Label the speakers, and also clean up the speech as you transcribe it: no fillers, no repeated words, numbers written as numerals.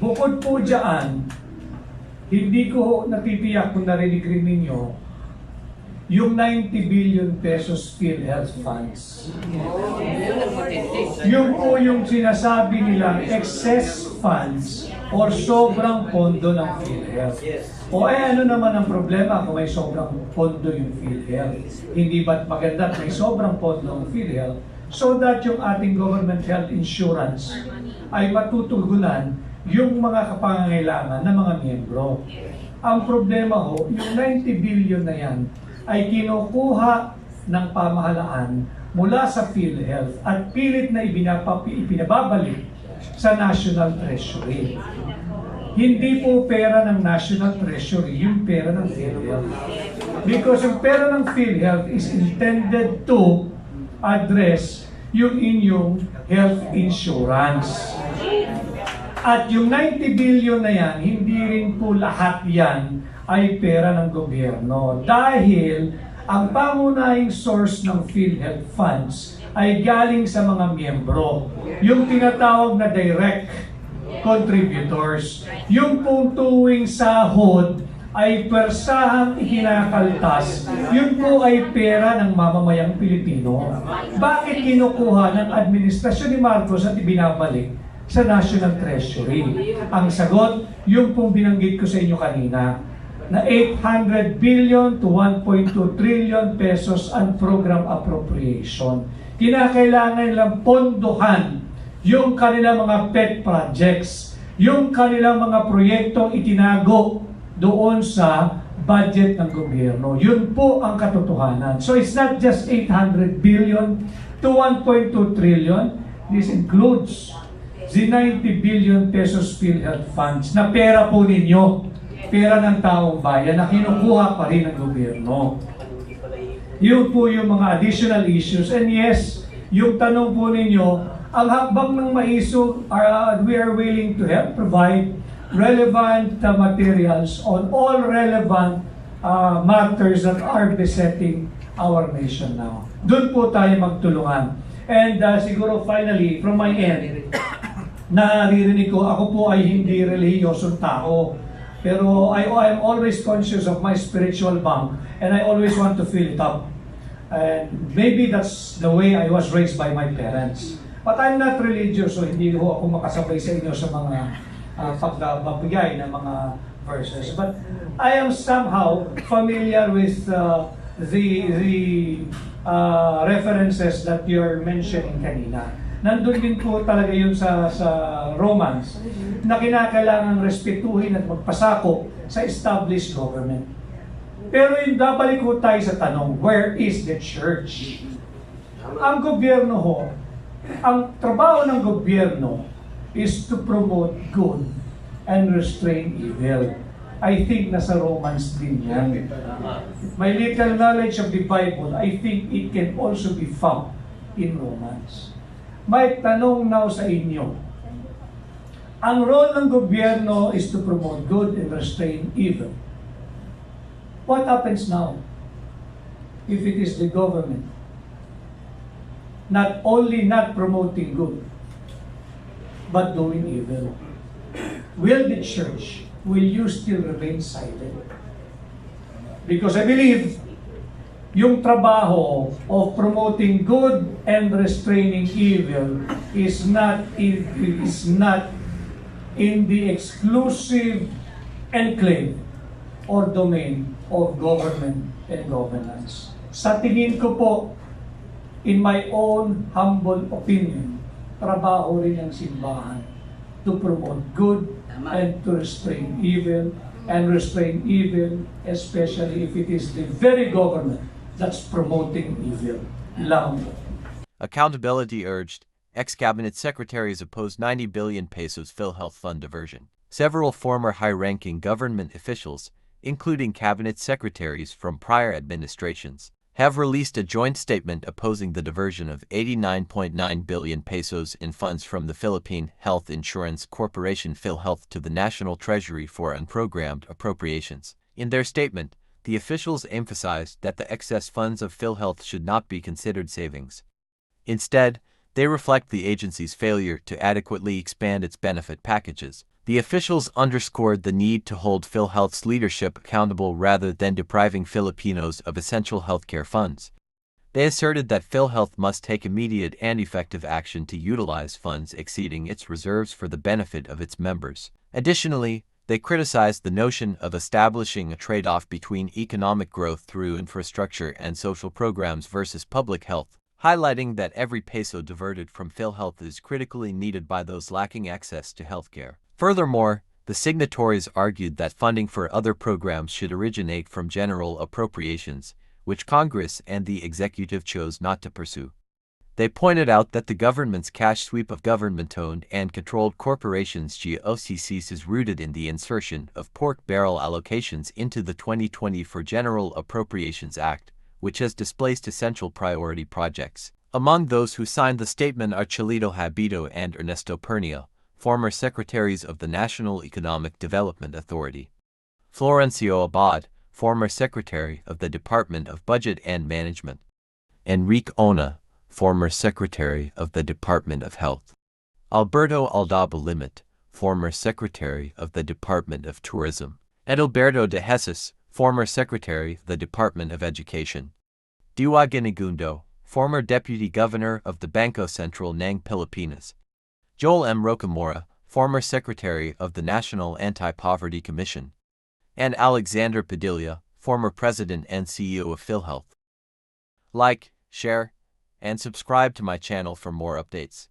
Speaker 1: Bukod po dyan, hindi ko natitiyak kung narinig rin ninyo, yung 90 billion pesos PhilHealth funds. Yung po yung sinasabi nilang excess funds or sobrang pondo ng PhilHealth. O ano naman ang problema kung may sobrang pondo yung PhilHealth? Hindi ba't maganda at may sobrang pondo ng PhilHealth so that yung ating government health insurance ay matutugunan yung mga kapangangailangan ng mga miyembro. Ang problema ho, yung 90 billion na yan ay kinukuha ng pamahalaan mula sa PhilHealth at pilit na ipinababalik sa National Treasury. Hindi po pera ng National Treasury yung pera ng PhilHealth. Because yung pera ng PhilHealth is intended to address yung inyong health insurance. At yung 90 billion na yan, hindi rin po lahat yan ay pera ng gobyerno. Dahil ang pangunahing source ng PhilHealth funds ay galing sa mga miyembro. Yung tinatawag na direct contributors. Yung pong tuwing sahod ay persahang ikinakaltas. Yun po ay pera ng mamamayang Pilipino. Bakit kinukuha ng administrasyon ni Marcos at ibinabalik sa National Treasury? Ang sagot, yung pong binanggit ko sa inyo kanina, na 800 billion to 1.2 trillion pesos ang program appropriation. Kinakailangan lang pondohan yung kanilang mga pet projects, yung kanilang mga proyektong itinago doon sa budget ng gobyerno. Yun po ang katotohanan. So it's not just 800 billion to 1.2 trillion. This includes the 90 billion pesos PhilHealth funds na pera po ninyo, pera ng taong bayan na kinukuha pa rin ng gobyerno. Yun po yung mga additional issues. And yes, yung tanong po ninyo, ang hakbang ng MAISU, we are willing to help provide relevant materials on all relevant matters that are besetting our nation now. Doon po tayo magtulungan. And siguro finally, from my end, naririnig ko, ako po ay hindi relihiyosong tao. Pero I'm always conscious of my spiritual bump and I always want to fill it up. And maybe that's the way I was raised by my parents. But I'm not religious, so hindi ho ako makasabay sa inyo sa mga pagbabigay ng mga verses. But I am somehow familiar with the references that you're mentioning kanina. Nandun din po talaga yun sa Romans na kinakailangan respetuhin at magpasakop sa established government. Pero yung babalik ko tayo sa tanong, where is the church? Ang gobyerno ho, ang trabaho ng gobyerno is to promote good and restrain evil. I think nasa Romans din yan. My little knowledge of the Bible, I think it can also be found in Romans. May tanong now sa inyo. Ang role ng gobyerno is to promote good and restrain evil. What happens now if it is the government not only not promoting good, but doing evil? Will the church, will you still remain silent? Because I believe yung trabaho of promoting good and restraining evil is not in the exclusive enclave or domain of government and governance. Sa tingin ko po, in my own humble opinion, trabaho rin ang simbahan to promote good and to restrain evil, especially if it is the very government that's promoting evil.
Speaker 2: Accountability urged. Ex-cabinet secretaries opposed 90 billion pesos PhilHealth fund diversion. Several former high-ranking government officials, including cabinet secretaries from prior administrations, have released a joint statement opposing the diversion of 89.9 billion pesos in funds from the Philippine Health Insurance Corporation PhilHealth to the National Treasury for unprogrammed appropriations. In their statement, the officials emphasized that the excess funds of PhilHealth should not be considered savings. Instead, they reflect the agency's failure to adequately expand its benefit packages, The officials underscored the need to hold PhilHealth's leadership accountable rather than depriving Filipinos of essential healthcare funds. They asserted that PhilHealth must take immediate and effective action to utilize funds exceeding its reserves for the benefit of its members. Additionally, they criticized the notion of establishing a trade-off between economic growth through infrastructure and social programs versus public health, highlighting that every peso diverted from PhilHealth is critically needed by those lacking access to healthcare. Furthermore, the signatories argued that funding for other programs should originate from general appropriations, which Congress and the executive chose not to pursue. They pointed out that the government's cash sweep of government-owned and controlled corporations (GOCCs) is rooted in the insertion of pork barrel allocations into the 2024 General Appropriations Act, which has displaced essential priority projects. Among those who signed the statement are Chelito Habito and Ernesto Pernia, former secretaries of the National Economic Development Authority. Florencio Abad, former secretary of the Department of Budget and Management. Enrique Ona, former secretary of the Department of Health. Alberto Aldaba Limit, former secretary of the Department of Tourism. Edilberto de Jesus, former secretary of the Department of Education. Diwa Ginigundo, former deputy governor of the Bangko Sentral ng Pilipinas. Joel M. Rocamora, former secretary of the National Anti-Poverty Commission. And Alexander Padilla, former president and CEO of PhilHealth. Like, share, and subscribe to my channel for more updates.